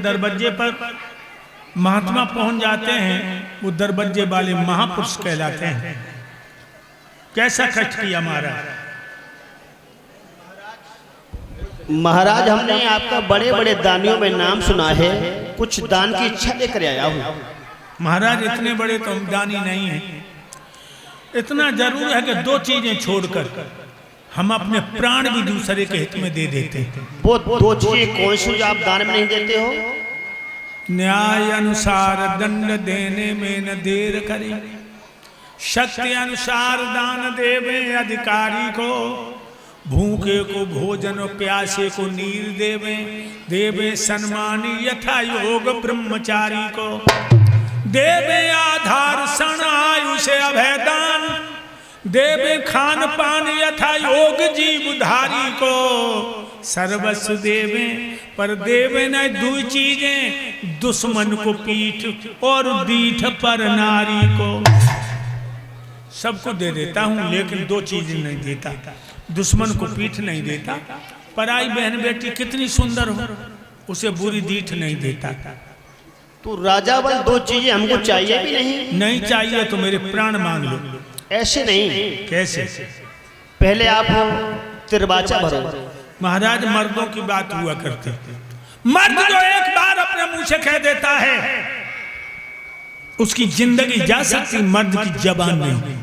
दरवाजे पर महात्मा पहुंच जाते हैं, वो दरवाजे वाले महापुरुष कहलाते हैं। कैसा कष्ट किया महाराज? महाराज हमने आपका बड़े बड़े दानियों में नाम सुना है, कुछ दान की इच्छा लेकर आया हूँ। महाराज इतने बड़े तो हम दानी नहीं हैं, इतना जरूर है कि दो चीजें छोड़कर हम अपने प्राण भी दूसरे के हित में दे देते हैं। वो दो चीजें कौन सी जो आप दान में नहीं देते हो? न्याय अनुसार दंड देने में न देर करे, शक्ति अनुसार दान देवे अधिकारी को, भूखे को भोजन और प्यासे को नीर देवे, देवे सम्मान यथा योग ब्रह्मचारी को, देवे आधार षण आयुष अभयदान, देवे खान पान यथा योग जीवधारी को, सर्वस्व देवे पर देवे न दो चीजें, दुश्मन को पीठ और दीठ पर नारी को। सबको दे देता हूं लेकिन दो चीजें नहीं देता, दुश्मन को पीठ नहीं देता, पराई बहन बेटी कितनी सुंदर हो उसे बुरी दीठ नहीं देता। तो राजा बल दो चीजें हमको चाहिए भी नहीं? नहीं चाहिए तो मेरे प्राण मांग लो। ऐसे नहीं। कैसे? पहले आप तिरबाचा भरो। महाराज मर्दों की बात हुआ करती, मर्द जो एक बार अपने मुंह से कह देता है उसकी जिंदगी जा सकती, मर्द की जबान नहीं।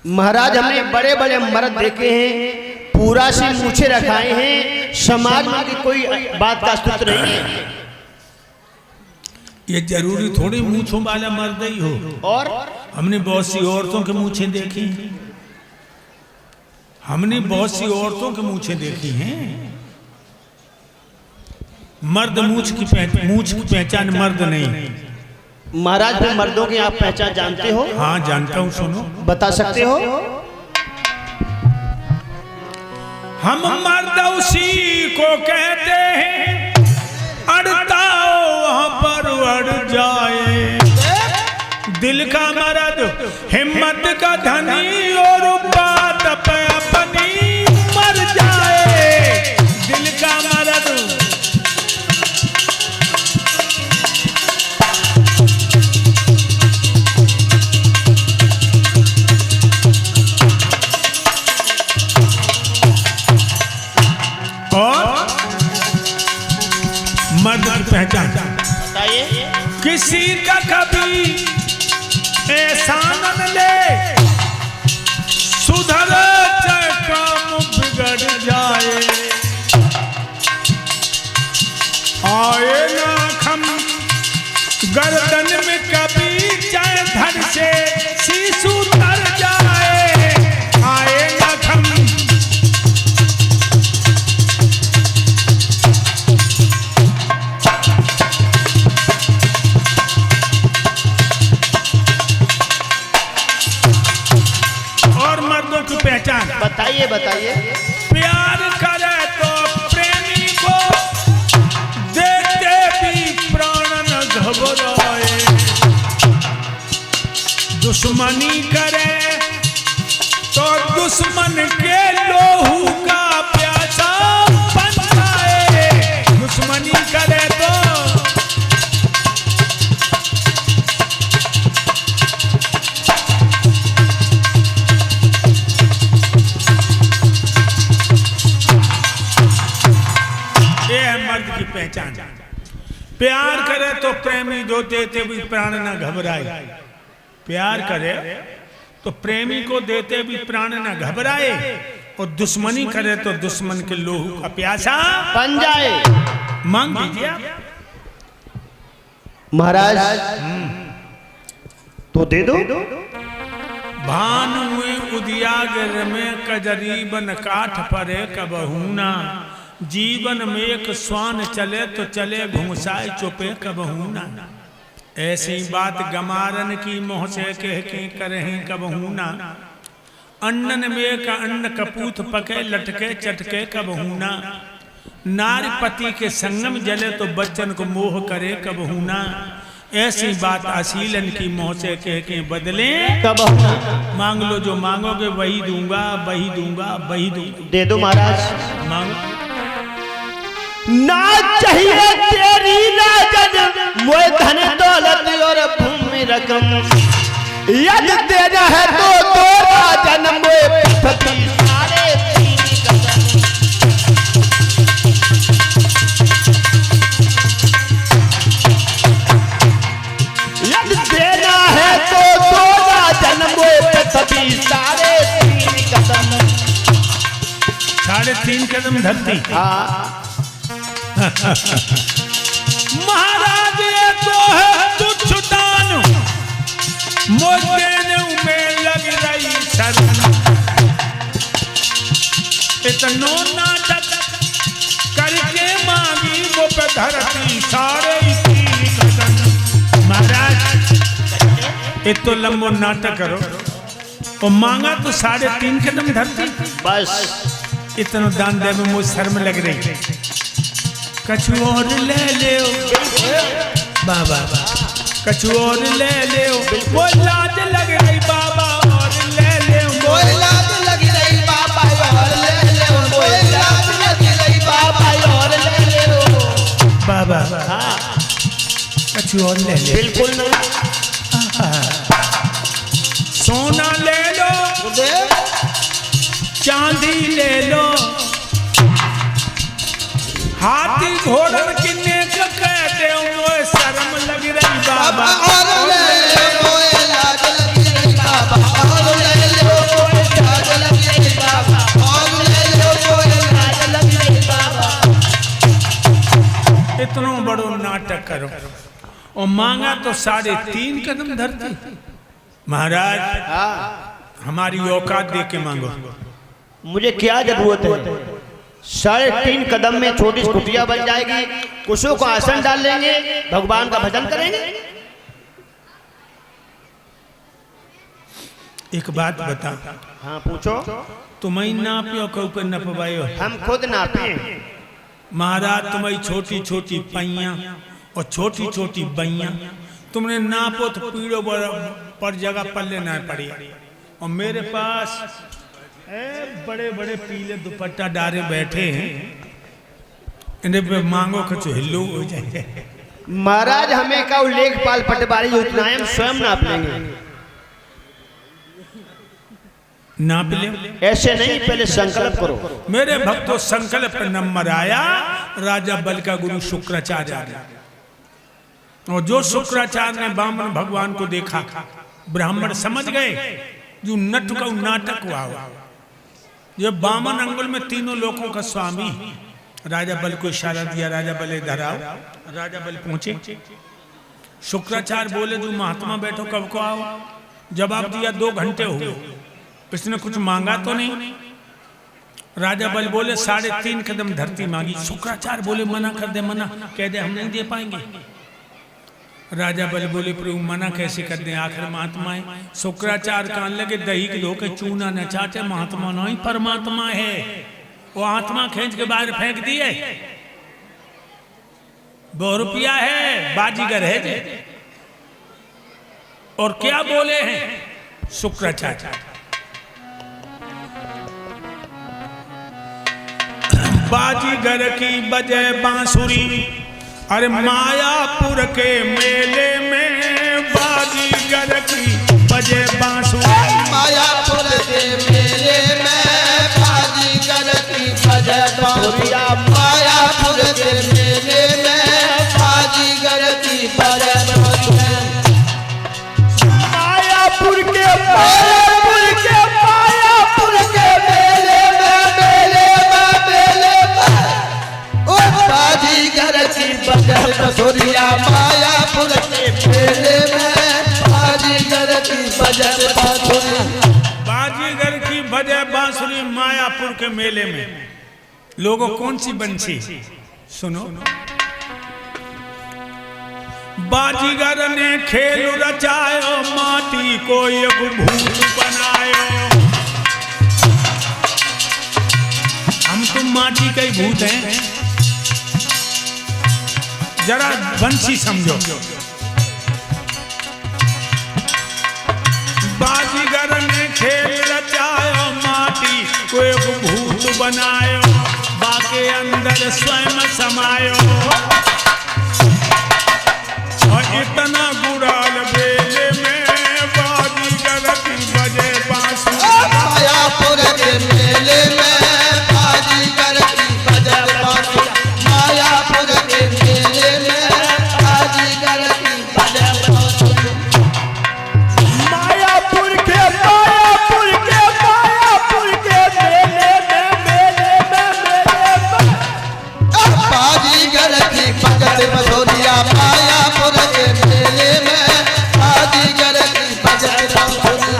महाराज हमने बड़े बड़े मर्द देखे हैं, पूरा से मूछे रखाए हैं, समाज में की कोई बात का अस्तित्व नहीं है। ये जरूरी थोड़ी मूछों वाला मर्द ही हो। और हमने बहुत सी औरतों के मूछें देखी, हमने बहुत सी औरतों के मूछें देखी हैं। मर्द मूछ की पहचान मर्द नहीं। महाराज फिर मर्दों की आप पहचान जानते हो? हाँ जानता हूँ, सुनो बता सकते हो? हम मर्द उसी को कहते हैं, अड़ता वहां पर अड़ जाए, दिल का मर्द हिम्मत का धनी और बात पे अपनी मर जाए, दिल का मर्द। और मर्द की पहचान बताइए। किसी का कभी एहसान न ले, सुधर चाहे काम बिगड़ जाए, आए ना खम गर्दन में कभी चाहे धड़ से शीशु तर जाए, आए ना खम। पहचान बताइए बताइए। प्यार करे तो प्रेमी को देते भी प्राण न घबराए, दुश्मनी करे तो दुश्मन के लोहू का प्यासा बन जाए, दुश्मनी करे तो। पहचान प्यार करे तो प्रेमी जो देते भी प्राण न घबराए, प्यार करे तो प्रेमी को देते भी प्राण न घबराए, और दुश्मनी करे तो दुश्मन के लोहू का प्यासा बन जाए। मांग लीजिए महाराज। तो दे दो। भान हुए उदियागर में कजरीबन काठ परे कबहूना, जीवन में एक स्वान चले तो चले घुमसाए चुपे कबहूना, ऐसी बात गमारन की मोह से कह के करें कबहूना, अन्नन में का अन्न कपूत पके लटके चटके कबहूना, नारी पति के संगम जले तो बच्चन को मोह करे कबहूना, ऐसी बात असीलन की मोह से कह के बदले कबहूना। मांग लो जो मांगोगे वही दूंगा, वही दूंगा, वही दूंगा। दे दो महाराज। मांगो। ना चाहिए तेरी ना यदि देना है तो तोरा जन्म पृथ्वी सारे तीन कदम। यदि देना है तो तोरा जन्म पृथ्वी सारे तीन कदम। 3.5 कदम धरती। महाराज ये तो है तुच्छ दान, मोदेने में लग रही शरण। इतनो नाटक करके मांगी वो पे धरती सारे 3 कदम। महाराज ये तो लंबो नाटक करो और मांगा तो 3.5 कदम धरती। बस इतना दान दे में मुझे शर्म लग रही। कछु और ले ले बाबा, कछु और ले ले, वो लाज लग रही बाबा और ले ले, वो लाज लग रही बाबा और ले ले, वो लाज लग रही बाबा और ले ले। बाबा कछु और ले ले। बिल्कुल नहीं। सोना ले लो, चांदी ले लो, हाथी घोड़न किन्ने का कहते हो, शर्म लग रही बाबा और ले ले, वो लाज लग रही बाबा और ले ले, वो लाज लग रही बाबा और ले ले, वो लाज लग रही बाबा। इतना बड़ो नाटक करो और मांगा तो 3.5 कदम धरती। महाराज हमारी औकात दे के मांगो। मुझे क्या जरूरत है? 3.5 कदम में छोटी कुटिया बन जाएगी, कुशों को आसन डाल लेंगे, भगवान का भजन करेंगे। एक बात बता। हाँ पूछो। तुम्हें नापियो के ऊपर नपवायो? हम खुद नापे। महाराज तुम्हारी छोटी छोटी पैया और छोटी छोटी बैया तुमने नापो तो पीड़ो पर जगह पल्ले ना पड़ी। और मेरे पास बड़े बड़े पीले दुपट्टा डारे बैठे हैं, इन्हें पे मांगो कुछ हिल्लू हो जाए। महाराज हमें का लेखपाल पटवारी उतना हम स्वयं नाप लेंगे। नाप ले। ऐसे नहीं, पहले संकल्प करो। मेरे भक्तों संकल्प नंबर आया, राजा बल का गुरु शुक्राचार्य आ गया। और जो शुक्राचार्य ने बामन भगवान को देखा, ब्राह्मण समझ गए जो नट का नाटक हुआ। ये बामन अंगुल में तीनों लोगों का स्वामी। राजा बल को इशारा दिया, राजा बल इधर आओ। राजा बल पहुंचे। शुक्राचार्य बोले जो महात्मा बैठो, कब को आओ? जवाब दिया 2 घंटे हो गए, इसने कुछ मांगा तो नहीं। राजा बल बोले 3.5 कदम धरती मांगी। शुक्राचार्य बोले मना कर दे, मना कह दे, हम नहीं दे पाएंगे। राजा बल बोले प्रभु मना कैसे कर दे, आखिर महात्मा है। शुक्राचार्य कान लगे दही के धोके चूना न चाटे, महात्मा नहीं परमात्मा है। वो आत्मा खींच के बाहर फेंक दिए। 2 रुपया है, बाजीगर है जे। और क्या बोले हैं शुक्राचार्य? बाजीगर की बजे बांसुरी, अरे मायापुर के मेले में बाजीगर की बजे बांसुरी। मायापुर के मेले में बाजीगर की बजे बांसुरी। मायापुर के मेले में बाजीगर की बजे बांसुरी। मायापुर के मेले में बाजीगर की बजे बांसुरिया। मायापुर के मेले में बाजीगर की बजे बांसुरी। बाजीगर की बजे बांसुरी मायापुर के मेले में। लोगों कौन सी बंसी सुनो। बाजीगर ने खेल रचायो, माटी को एक भूत बनायो। हम तुम माटी के भूत हैं, जरा बंसी समझो। बाजीगर ने खेल रचायो, माटी को एक भूत बनायो, बाके अंदर स्वयं समायो। और इतना गुड़ाल बेले में बाजी बांसुरिया मायापुर के मेले में बाजीगर की बजत बांसुरी।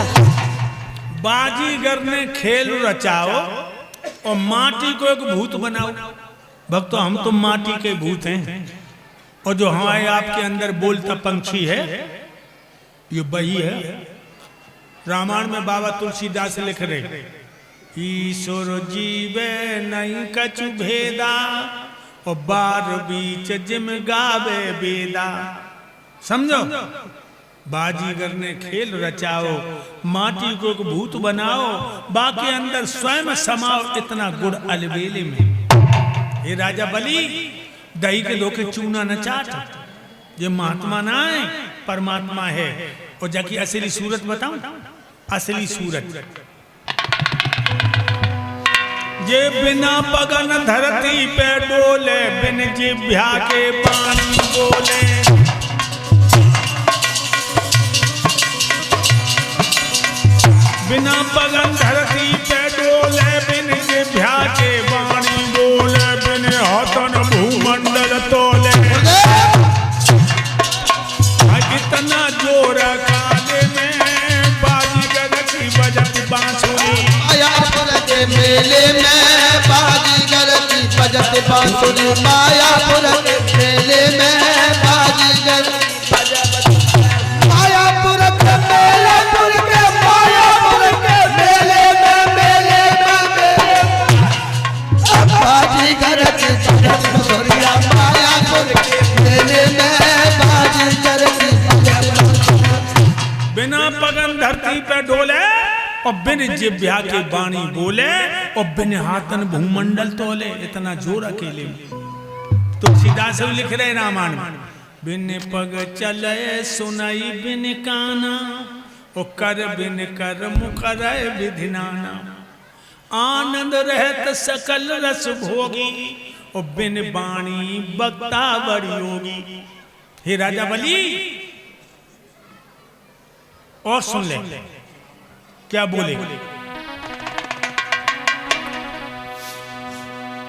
बाजीगर ने खेल रचाओ और माटी को एक भूत बनाओ। भक्तों, हम तो माटी के भूत हैं, और जो हमारे आपके अंदर बोलता पंछी है ये वही है। रामायण में बाबा तुलसीदास लिख रहे, ईश्वर जीवे नहीं कछु भेदा और बार बीच जिम गावे बेदा। समझो, बाजीगर ने खेल रचाओ, माटी को एक भूत बनाओ, बाकी अंदर स्वयं समाओ, इतना गुड़ अलबेले में। ये राजा बलि दही के धोखे चूना न चाट, ये महात्मा ना है, परमात्मा है। और जाकी असली सूरत बताऊं, असली सूरत ये बिना पगन धरती पे डोले, बिन जिभ्या के पानी बोले। बिना पगन धरती पे डोले, बिन जिभ्या के वाणी बोले, बिन हाथन भूमंडल तोले। कितना जोर काले में बाजीगर की बजत बांसुरी। मायापुर के मेले में बाजीगर की बजत बांसुरी। मायापुर के मेले में बाजीगर मायापुर के मेले मायापुर के मेले में बाजीगर की बजत बांसुरी। मायापुर के मेले में बाजीगर की बजत बांसुरी। बिना पगन धरती पे डोले और बिन जिभ्या के वाणी बोले, और बिन हाथन भूमंडल तोले। इतना जोर अकेले में। तुलसीदास लिख रहे रामायण में, बिन पग चले सुनाई बिन काना, और कर बिन कर मुख रहे विधिनाना। आनंद रहत सकल रस भोगी, और बिन वाणी बक्ता बड़ी होगी। हे राजा बलि, और सुन ले क्या बोले।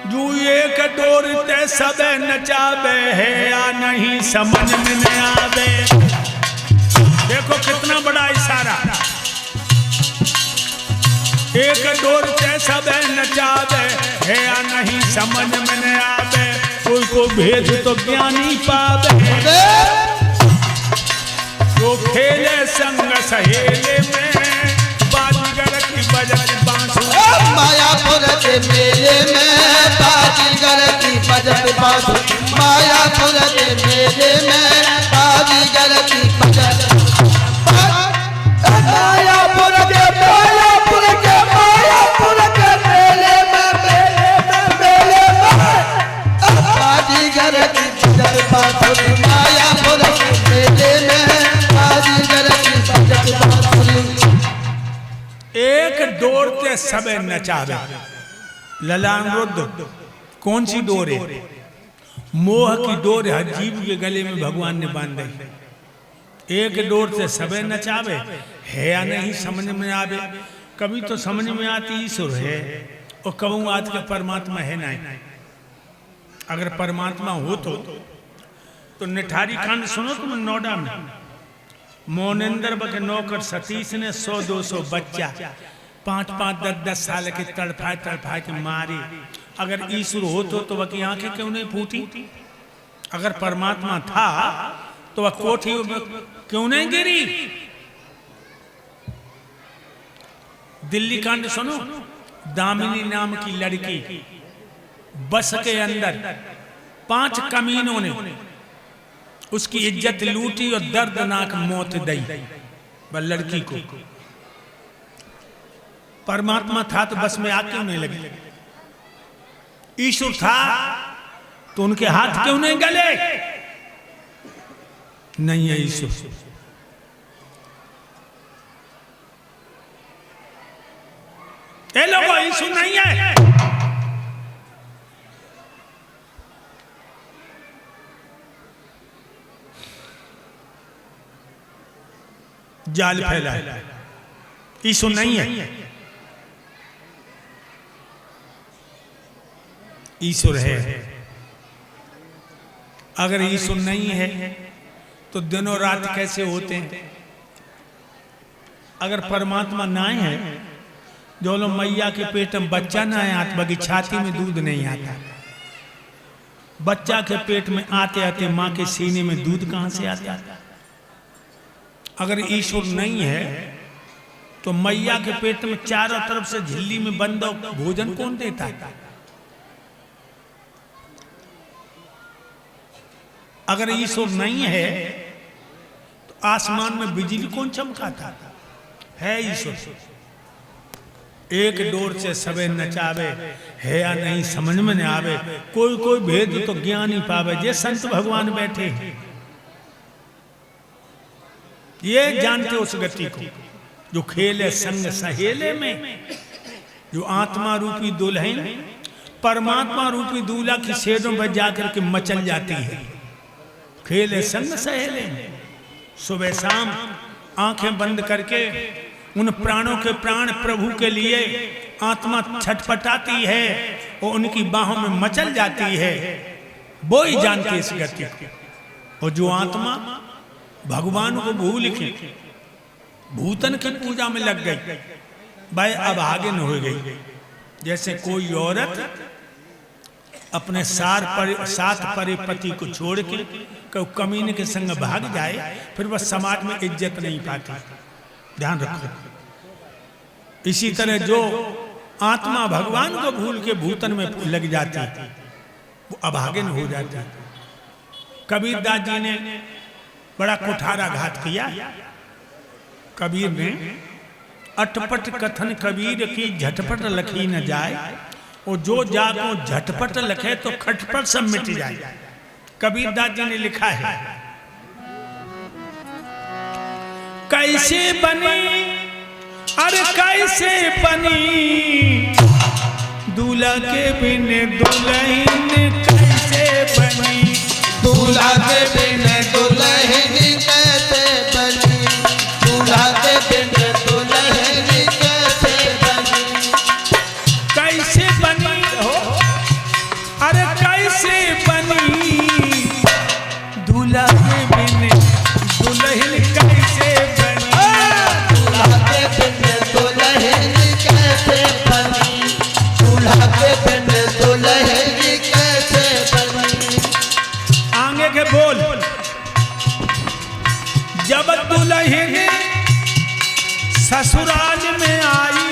जो एक डोर ते सब नचावे है, या नहीं समझ में न आवे। देखो कितना बड़ा इशारा। एक डोर ते सब नचावे है, या नहीं समझ में न आवे। कोई को भेद तो ज्ञानी पावे, जो खेले संग सहेले में बाजीगर की बजत बांसुरी। मायापुर के मेले में बाजीगर की बजत बांसुरी। मायापुर के मेले में बाजीगर की बजत मायापुर के मेले में बाजीगर की बजत बांसुरी। मायापुर के मेले में बाजीगर की बजत बांसुरी। एक डोर ते सब नचावे। ललान रुद्र कौन सी डोर है? मोह की डोर हर जीव के गले में भगवान ने बांधी। एक डोर से सब नचावे है, या नहीं समझ में आवे। कभी तो समझ में आती ईश्वर है, और कबू आज के परमात्मा है नहीं। अगर परमात्मा हो तो निठारी कांड सुनो तुम। नोएडा में मोनिंदर के नौकर सतीश ने 100-200 बच्चा 5-5, 10-10 साल के तड़फाए के मारे। अगर ईश्वर हो तो वह की आंखें क्यों नहीं फूटी? अगर परमात्मा था तो वह कोठी क्यों नहीं गिरी? दिल्ली कांड सुनो। दामिनी नाम की लड़की बस के अंदर 5 कमीनों ने उसकी इज्जत लूटी और दर्दनाक मौत दी वह लड़की को। परमात्मा था तो बस में आग क्यों नहीं लगी? ईश्वर था तो उनके हाथ क्यों नहीं गले? नहीं है ईश्वर। ये लोगों ईश्वर नहीं है। जाल फैलाए, ईश्वर नहीं है। ईश्वर है। अगर ईश्वर नहीं है तो दिनों रात कैसे होते हैं? अगर परमात्मा ना है, जो लोग मैया के पेट में बच्चा ना है आत्मा की छाती में दूध नहीं आता, बच्चा के पेट में आते आते माँ के सीने में दूध कहां से आता? अगर ईश्वर नहीं है तो मैया के पेट में चारों तरफ से झिल्ली में बंद भोजन कौन देता है? अगर ईश्वर नहीं है तो आसमान में बिजली कौन चमकाता है? ईश्वर। एक डोर से सबे नचावे है या नहीं समझ में नहीं आवे, कोई कोई भेद तो ज्ञान ही पावे। जे संत भगवान बैठे ये जानते उस गति को जो खेले संग सहेले में, जो आत्मा रूपी दुल्हन परमात्मा रूपी दूल्हा की शेरों पर जाकर के मचल जाती है। खेले संग सहेले में, सुबह शाम आंखें बंद करके उन प्राणों के प्राण प्रभु के लिए आत्मा छटपटाती है और उनकी बाहों में मचल जाती है। वो ही जानते इस गति को। और जो आत्मा भगवान को भूल के भूतन की पूजा में लग गई, भाई अब आगे न हो गई। जैसे कोई औरत अपने साथ परे पति को छोड़ के कोई कमीने के संग भाग जाए, फिर वह समाज में इज्जत नहीं पाती। ध्यान रखो। इसी तरह जो आत्मा भगवान को भूल के भूतन में लग जाती वो अभागिन हो जाती। कबीरदास जी ने बड़ा कुठारा घात किया। कबीर ने अटपट कथन कबीर की झटपट लखी न जाए, और जो जाको झटपट लखे तो खटपट सब मिट जाए। कबीरदास जी ने लिखा है, कैसे बनी अरे कैसे बनी दूल्हा के बिन दुल्हन, कैसे बनी दूल्हा के बिन दुल्हन कैसे बनी, दूल्हा के बिन दुल्हन कैसे बनी। कैसे बनी अरे कैसे बनी दूल्हा के बिन दुल्हन, कैसे बनी दूल्हा के बिन दुल्हन कैसे बनी, दूल्हा के बिन दुल्हन कैसे बनी। आगे के बोल। जब दुल्हन ससुराल में आई,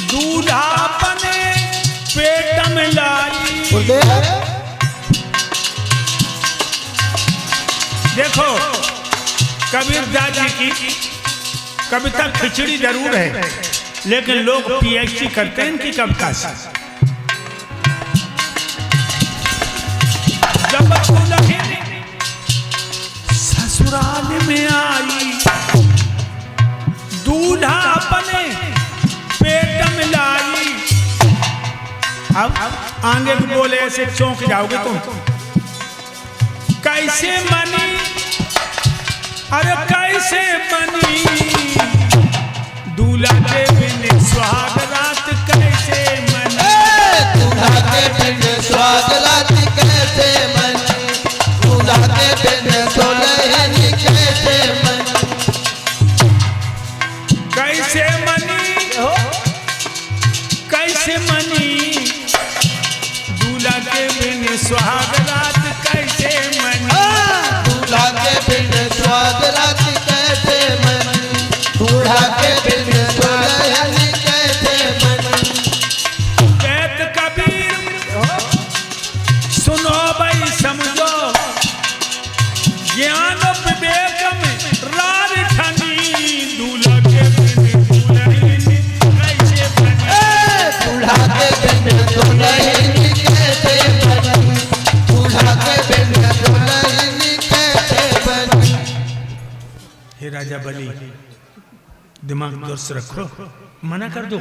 दूल्हा अपने पेट में लाई। देखो कबीरदास जी की कविता खिचड़ी जरूर है, लेकिन लोग पीएचडी करते हैं इनकी कविता से। जब दुल्हन ससुराल में आई, दूल्हा अपने पेट में लाई। अब आगे बोले ऐसे चौंक जाओगे तुम। कैसे बनी अरे कैसे बनी दूल्हा के बिन सुहाग रात, कैसे बनी दूल्हा के बिन सुहाग रात कैसे बनी, दूल्हा के बिन दुल्हन कैसे बनी। कैसे बनी कैसे बनी दूल्हा के बिन सुहाग रात, कैसे बनी दूल्हा के बिन सुहाग रात कैसे बनी, दूल्हा के बिन दुल्हन कैसे बनी। कहत कबीर सुनो भाई समझो, ज्ञान विवेक में रार ठनी दूल्हा के बिन दुल्हन कैसे बनी। दूल्हा के बिन दुल्हन कैसे बनी, दूल्हा के बिन दुल्हन कैसे बनी। हे राजा बलि, दिमाग दुरुस्त रखो, मना कर दो।